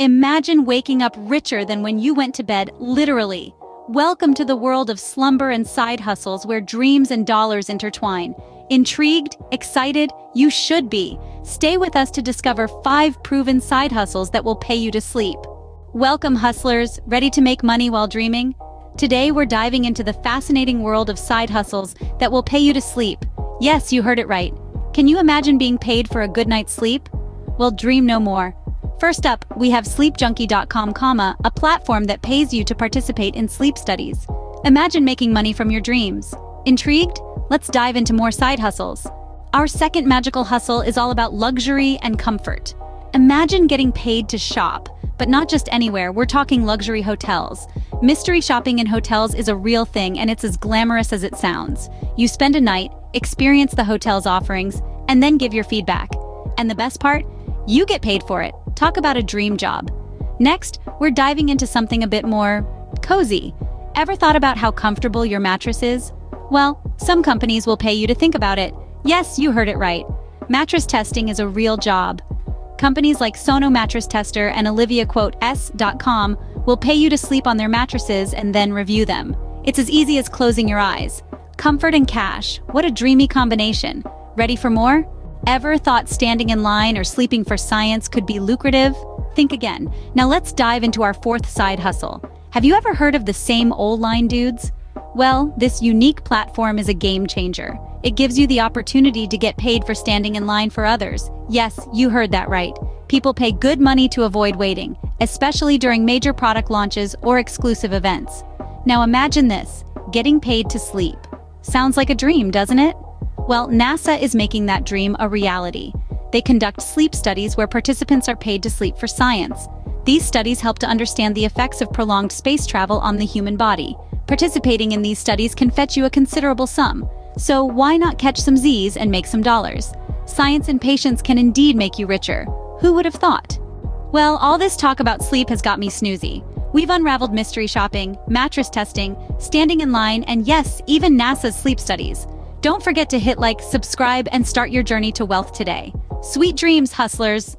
Imagine waking up richer than when you went to bed, literally. Welcome to the world of slumber and side hustles where dreams and dollars intertwine. Intrigued? Excited? You should be. Stay with us to discover 5 proven side hustles that will pay you to sleep. Welcome, hustlers, ready to make money while dreaming? Today we're diving into the fascinating world of side hustles that will pay you to sleep. Yes, you heard it right. Can you imagine being paid for a good night's sleep? Well, dream no more. First up, we have sleepjunkie.com, a platform that pays you to participate in sleep studies. Imagine making money from your dreams. Intrigued? Let's dive into more side hustles. Our second magical hustle is all about luxury and comfort. Imagine getting paid to shop, but not just anywhere, we're talking luxury hotels. Mystery shopping in hotels is a real thing, and it's as glamorous as it sounds. You spend a night, experience the hotel's offerings, and then give your feedback. And the best part? You get paid for it. Talk about a dream job. Next, we're diving into something a bit more cozy. Ever thought about how comfortable your mattress is? Well, some companies will pay you to think about it. Yes, you heard it right. Mattress testing is a real job. Companies like Sono Mattress Tester and OliviaS.com will pay you to sleep on their mattresses and then review them. It's as easy as closing your eyes. Comfort and cash, what a dreamy combination. Ready for more? Ever thought standing in line or sleeping for science could be lucrative? Think again. Now let's dive into our fourth side hustle. Have you ever heard of the Same Old Line Dudes? Well, this unique platform is a game changer. It gives you the opportunity to get paid for standing in line for others. Yes, you heard that right. People pay good money to avoid waiting, especially during major product launches or exclusive events. Now imagine this, getting paid to sleep. Sounds like a dream, doesn't it? Well, NASA is making that dream a reality. They conduct sleep studies where participants are paid to sleep for science. These studies help to understand the effects of prolonged space travel on the human body. Participating in these studies can fetch you a considerable sum. So why not catch some Z's and make some dollars? Science and patience can indeed make you richer. Who would have thought? Well, all this talk about sleep has got me snoozy. We've unraveled mystery shopping, mattress testing, standing in line, and yes, even NASA's sleep studies. Don't forget to hit like, subscribe, and start your journey to wealth today. Sweet dreams, hustlers!